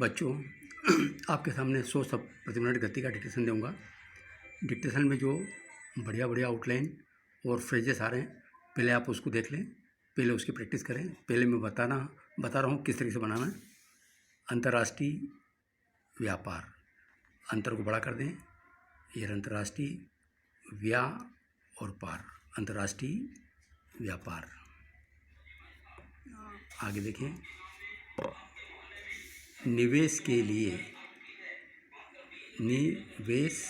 बच्चों, आपके सामने 100 शब्द प्रति मिनट गति का डिक्टेशन दूंगा। डिक्टेशन में जो बढ़िया बढ़िया आउटलाइन और फ्रेजेस आ रहे हैं, पहले आप उसको देख लें, पहले उसकी प्रैक्टिस करें। पहले मैं बता रहा हूँ किस तरीके से बनाना है। अंतर्राष्ट्रीय व्यापार, अंतर को बड़ा कर दें। ये अंतर्राष्ट्रीय व्या और पार, अंतर्राष्ट्रीय व्यापार। आगे देखें, निवेश के लिए, निवेश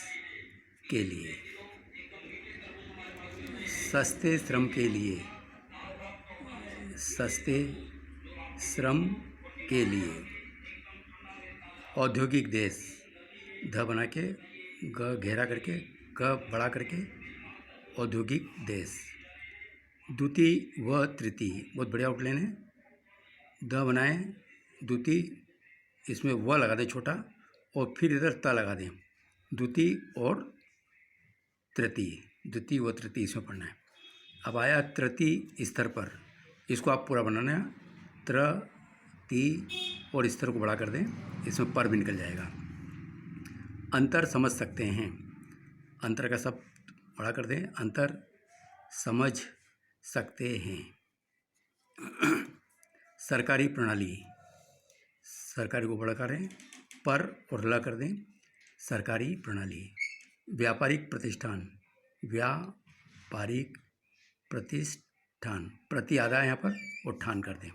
के लिए, सस्ते श्रम के लिए, सस्ते श्रम के लिए, औद्योगिक देश, ध बना के ग घेरा करके क बड़ा करके, औद्योगिक देश। द्वितीय व तृतीय, बहुत बढ़िया आउटलाइन है। द बनाएं, द्वितीय, इसमें व लगा दें छोटा और फिर इधर त लगा दें। द्वितीय और तृतीय, द्वितीय व तृतीय इसमें पढ़ना है। अब आया तृतीय स्तर पर, इसको आप पूरा बनाना है। तृतीय और स्तर को बड़ा कर दें, इसमें पर भी निकल जाएगा। अंतर समझ सकते हैं, अंतर का सब बड़ा कर दें। अंतर समझ सकते हैं। सरकारी प्रणाली, सरकारी को बड़ा करें, पर और ला कर दें, सरकारी प्रणाली। व्यापारिक प्रतिष्ठान, व्यापारिक प्रतिष्ठान, प्रति आधा है यहाँ पर और ठान कर दें।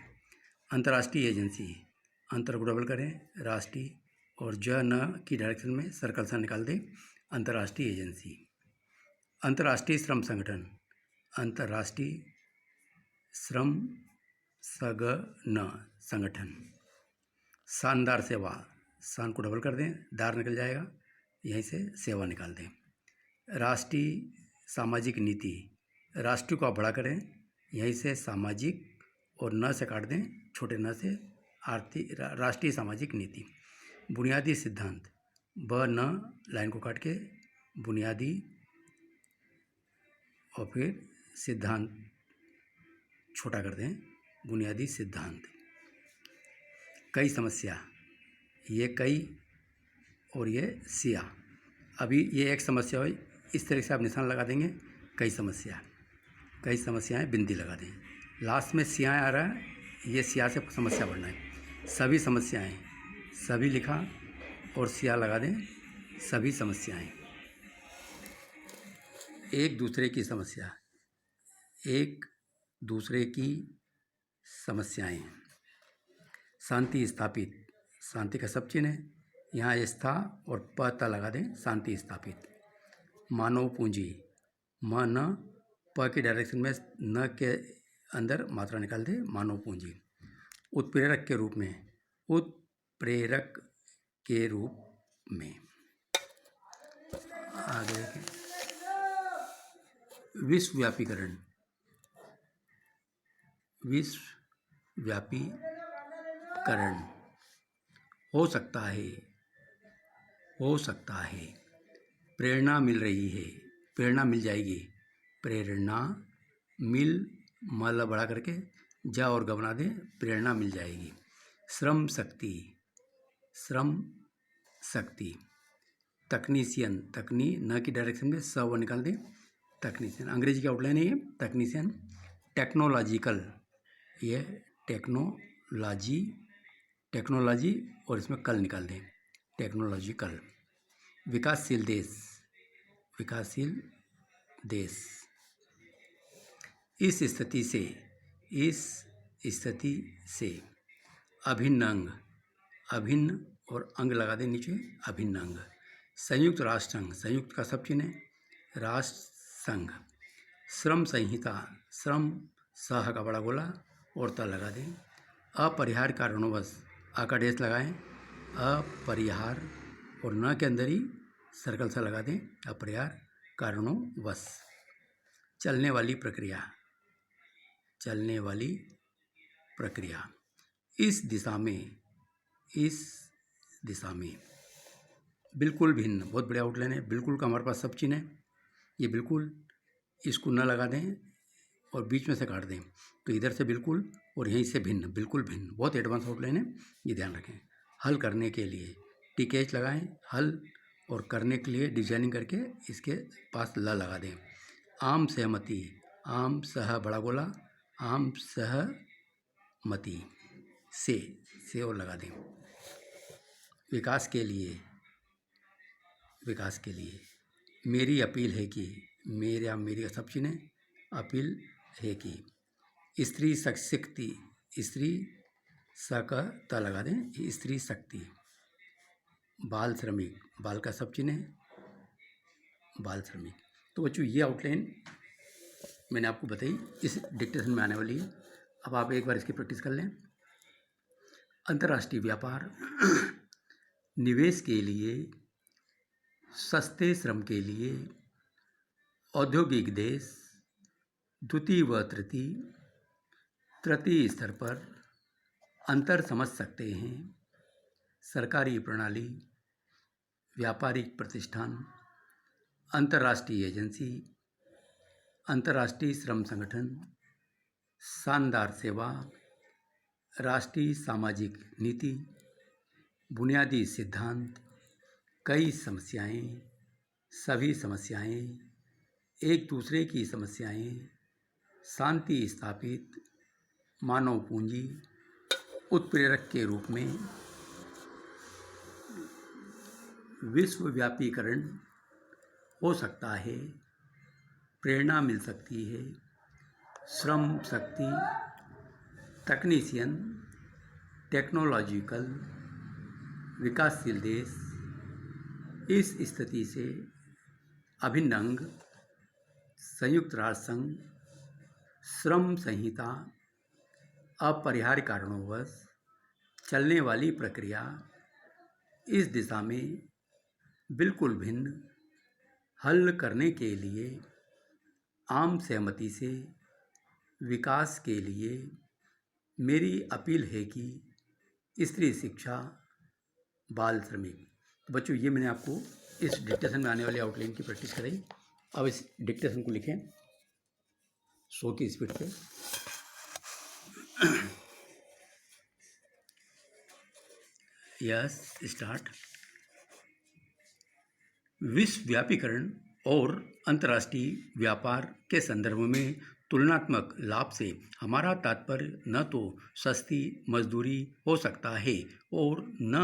अंतर्राष्ट्रीय एजेंसी, अंतर को डबल करें, राष्ट्रीय और ज न की डायरेक्शन में सर्कल सा निकाल दें, अंतर्राष्ट्रीय एजेंसी। अंतर्राष्ट्रीय श्रम संगठन, अंतर्राष्ट्रीय श्रम संगठन। शानदार सेवा, शान को डबल कर दें, दार निकल जाएगा, यहीं से सेवा निकाल दें। राष्ट्रीय सामाजिक नीति, राष्ट्रीय को आप बड़ा करें, यहीं से सामाजिक और न से काट दें, छोटे न से आर्थिक, राष्ट्रीय सामाजिक नीति। बुनियादी सिद्धांत, ब न लाइन को काट के बुनियादी और फिर सिद्धांत छोटा कर दें, बुनियादी सिद्धांत। कई समस्या, ये कई और ये सिया। अभी ये एक समस्या हो, इस तरह से आप निशान लगा देंगे, कई समस्या, कई समस्याएं बिंदी लगा दें। लास्ट में सियाएँ आ रहा है, ये सिया से समस्या बढ़ना है। सभी समस्याएं, सभी लिखा और सिया लगा दें, सभी समस्याएं। एक दूसरे की समस्या, एक दूसरे की समस्याएं। शांति स्थापित, शांति का सब चिन्ह है, यहाँ स्था और पता लगा दें, शांति स्थापित। मानव पूंजी, म न प की डायरेक्शन में न के अंदर मात्रा निकाल दें, मानव पूंजी। उत्प्रेरक के रूप में, उत्प्रेरक के रूप में। आगे देखें, विश्वव्यापीकरण, विश्वव्यापीकरण। हो सकता है, हो सकता है। प्रेरणा मिल रही है, प्रेरणा मिल जाएगी, प्रेरणा मिल, मल बड़ा करके जा और ग बना दें, प्रेरणा मिल जाएगी। श्रम शक्ति, श्रम शक्ति। तकनीशियन, तकनी न की डायरेक्शन में स वो निकाल दें, तकनीशियन। अंग्रेजी की आउटलाइन है ये, तकनीशियन। टेक्नोलॉजिकल, ये टेक्नोलॉजी, टेक्नोलॉजी और इसमें कल निकाल दें, टेक्नोलॉजिकल। विकासशील देश, विकासशील देश। इस स्थिति से, इस स्थिति से। अभिन्न अंग, अभिन्न और अंग लगा दें नीचे, अभिन्न अंग। संयुक्त राष्ट्र संघ, संयुक्त का सब चिन्ह है, राष्ट्र संघ। श्रम संहिता, श्रम सह का बड़ा गोला और ता लगा दें। अपरिहार्य कारणोंवश, आ का डेश लगाएं, अपरिहार्य और न के अंदर ही सर्कल सा लगा दें, अपरिहार्य कारणोंवश। चलने वाली प्रक्रिया, चलने वाली प्रक्रिया। इस दिशा में, इस दिशा में। बिल्कुल भिन्न, बहुत बढ़िया आउटलाइन है। बिल्कुल का हमारे पास सब चिन्ह है, ये बिल्कुल, इसको न लगा दें और बीच में से काट दें, तो इधर से बिल्कुल और यहीं से भिन्न, बिल्कुल भिन्न। बहुत एडवांस आउटलाइन है, ये ध्यान रखें। हल करने के लिए टीकेच लगाएं, हल और करने के लिए डिजाइनिंग करके इसके पास ल लगा दें। आम सहमति, आम सह बड़ा गोला, आम सहमति से और लगा दें। विकास के लिए मेरी अपील है कि मेरी का सब चीज़ें अपील है कि स्त्री शक्ति, स्त्री सकता लगा दें, स्त्री शक्ति। बाल श्रमिक, बाल का सब चिन्ह है, बाल श्रमिक। तो बच्चों ये आउटलाइन मैंने आपको बताई, इस डिक्टेशन में आने वाली है। अब आप एक बार इसकी प्रैक्टिस कर लें। अंतर्राष्ट्रीय व्यापार निवेश के लिए, सस्ते श्रम के लिए, औद्योगिक देश, द्वितीय व तृतीय स्तर पर अंतर समझ सकते हैं। सरकारी प्रणाली, व्यापारिक प्रतिष्ठान, अंतर्राष्ट्रीय एजेंसी, अंतर्राष्ट्रीय श्रम संगठन, शानदार सेवा, राष्ट्रीय सामाजिक नीति, बुनियादी सिद्धांत, कई समस्याएं, सभी समस्याएं, एक दूसरे की समस्याएं, शांति स्थापित, मानव पूंजी, उत्प्रेरक के रूप में, विश्वव्यापीकरण हो सकता है, प्रेरणा मिल सकती है, श्रम शक्ति, तकनीशियन, टेक्नोलॉजिकल, विकासशील देश। इस स्थिति से अभिन्न अंग, संयुक्त राष्ट्र संघ, श्रम संहिता, अपरिहार्य कारणोंवश चलने वाली प्रक्रिया इस दिशा में बिल्कुल भिन्न हल करने के लिए आम सहमति से विकास के लिए मेरी अपील है कि स्त्री शिक्षा, बाल श्रमिक। तो बच्चों ये मैंने आपको इस डिक्टेशन में आने वाली आउटलाइन की प्रैक्टिस कराई। अब इस डिक्टेशन को लिखें 100 की स्पीड पे। Yes, start. विश्वव्यापीकरण और अंतर्राष्ट्रीय व्यापार के संदर्भ में तुलनात्मक लाभ से हमारा तात्पर्य न तो सस्ती मजदूरी हो सकता है और न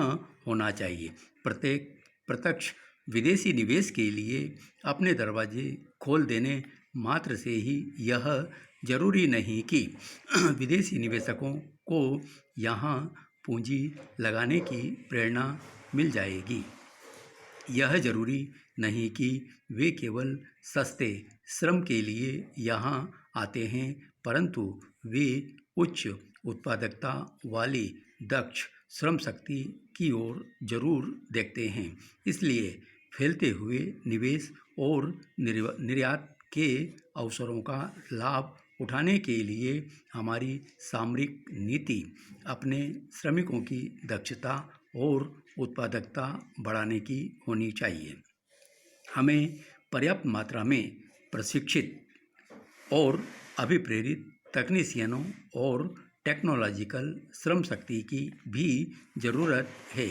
होना चाहिए। प्रत्यक्ष विदेशी निवेश के लिए अपने दरवाजे खोल देने मात्र से ही यह जरूरी नहीं कि विदेशी निवेशकों को यहाँ पूंजी लगाने की प्रेरणा मिल जाएगी। यह जरूरी नहीं कि वे केवल सस्ते श्रम के लिए यहाँ आते हैं, परंतु वे उच्च उत्पादकता वाली दक्ष श्रम शक्ति की ओर जरूर देखते हैं। इसलिए फैलते हुए निवेश और निर्यात के अवसरों का लाभ उठाने के लिए हमारी सामरिक नीति अपने श्रमिकों की दक्षता और उत्पादकता बढ़ाने की होनी चाहिए। हमें पर्याप्त मात्रा में प्रशिक्षित और अभिप्रेरित तकनीशियनों और टेक्नोलॉजिकल श्रम शक्ति की भी ज़रूरत है।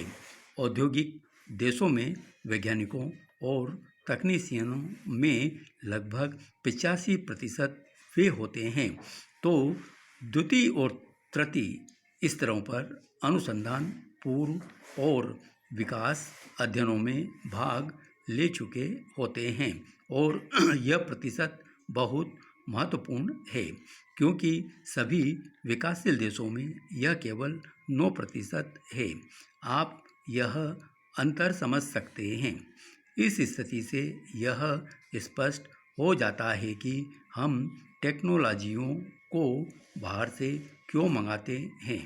औद्योगिक देशों में वैज्ञानिकों और तकनीशियनों में लगभग 85% वे होते हैं, तो द्वितीय और तृतीय स्तरों पर अनुसंधान, पूर्व और विकास अध्ययनों में भाग ले चुके होते हैं और यह प्रतिशत बहुत महत्वपूर्ण है, क्योंकि सभी विकासशील देशों में यह केवल 9% है। आप यह अंतर समझ सकते हैं। इस स्थिति से यह स्पष्ट हो जाता है कि हम टेक्नोलॉजियों को बाहर से क्यों मंगाते हैं।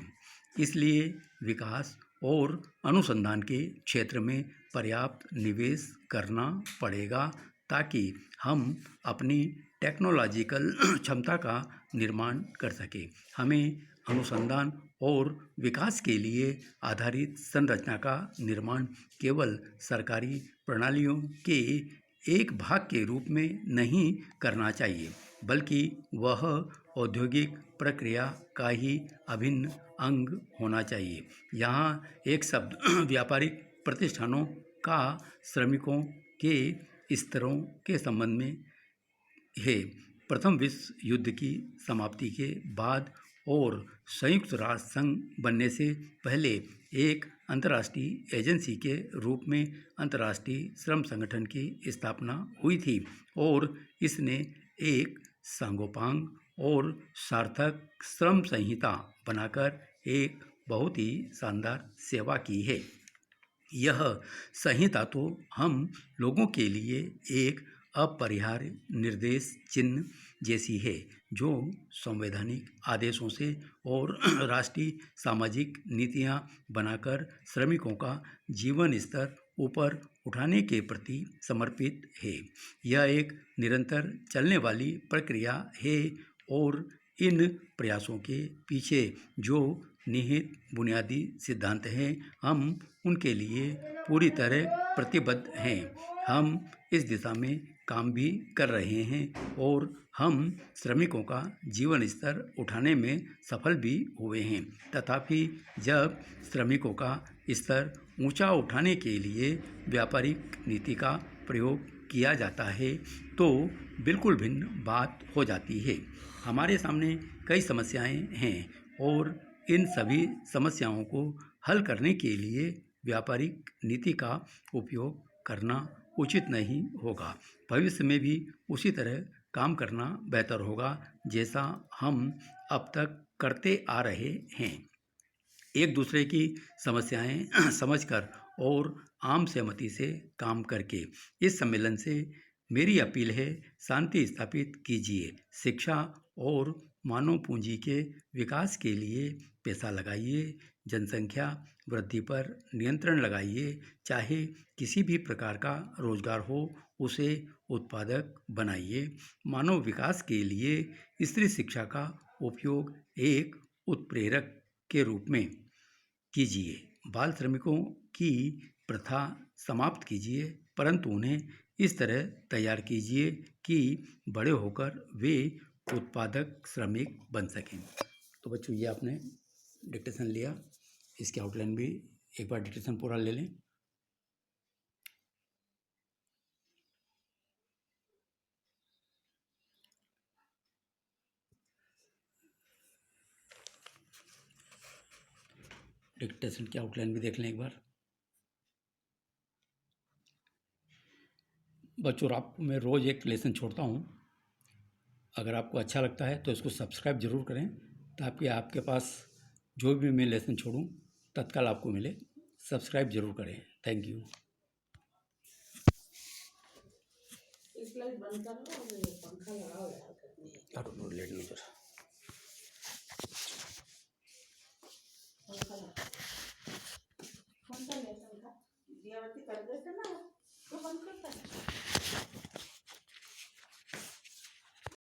इसलिए विकास और अनुसंधान के क्षेत्र में पर्याप्त निवेश करना पड़ेगा ताकि हम अपनी टेक्नोलॉजिकल क्षमता का निर्माण कर सकें। हमें अनुसंधान और विकास के लिए आधारित संरचना का निर्माण केवल सरकारी प्रणालियों के एक भाग के रूप में नहीं करना चाहिए, बल्कि वह औद्योगिक प्रक्रिया का ही अभिन्न अंग होना चाहिए। यहाँ एक शब्द व्यापारिक प्रतिष्ठानों का श्रमिकों के स्तरों के संबंध में है। प्रथम विश्व युद्ध की समाप्ति के बाद और संयुक्त राष्ट्र संघ बनने से पहले एक अंतर्राष्ट्रीय एजेंसी के रूप में अंतर्राष्ट्रीय श्रम संगठन की स्थापना हुई थी और इसने एक सांगोपांग और सार्थक श्रम संहिता बनाकर एक बहुत ही शानदार सेवा की है। यह संहिता तो हम लोगों के लिए एक अपरिहार्य निर्देश चिन्ह जैसी है, जो संवैधानिक आदेशों से और राष्ट्रीय सामाजिक नीतियां बनाकर श्रमिकों का जीवन स्तर ऊपर उठाने के प्रति समर्पित है। यह एक निरंतर चलने वाली प्रक्रिया है और इन प्रयासों के पीछे जो निहित बुनियादी सिद्धांत हैं, हम उनके लिए पूरी तरह प्रतिबद्ध हैं। हम इस दिशा में काम भी कर रहे हैं और हम श्रमिकों का जीवन स्तर उठाने में सफल भी हुए हैं। तथापि जब श्रमिकों का स्तर ऊंचा उठाने के लिए व्यापारिक नीति का प्रयोग किया जाता है तो बिल्कुल भिन्न बात हो जाती है। हमारे सामने कई समस्याएं हैं और इन सभी समस्याओं को हल करने के लिए व्यापारिक नीति का उपयोग करना उचित नहीं होगा। भविष्य में भी उसी तरह काम करना बेहतर होगा जैसा हम अब तक करते आ रहे हैं। एक दूसरे की समस्याएं समझकर और आम सहमति से काम करके। इस सम्मेलन से मेरी अपील है, शांति स्थापित कीजिए, शिक्षा और मानव पूंजी के विकास के लिए पैसा लगाइए, जनसंख्या वृद्धि पर नियंत्रण लगाइए, चाहे किसी भी प्रकार का रोजगार हो उसे उत्पादक बनाइए। मानव विकास के लिए स्त्री शिक्षा का उपयोग एक उत्प्रेरक के रूप में कीजिए। बाल श्रमिकों की प्रथा समाप्त कीजिए, परंतु उन्हें इस तरह तैयार कीजिए कि बड़े होकर वे उत्पादक श्रमिक बन सकें। तो बच्चों, ये आपने डिक्टेशन लिया, इसकी आउटलाइन भी एक बार डिक्टेशन पूरा ले लें। डिक्टेशन की आउटलाइन भी देख लें एक बार। बच्चों, आपको मैं रोज़ एक लेसन छोड़ता हूँ। अगर आपको अच्छा लगता है तो इसको सब्सक्राइब ज़रूर करें ताकि आपके पास जो भी मैं लेसन छोड़ूं तत्काल आपको मिले। सब्सक्राइब ज़रूर करें। Thank you. लेट नहीं जरा। कौन सा लेसन था? दियावती कर देते ना, तो बंद करता है।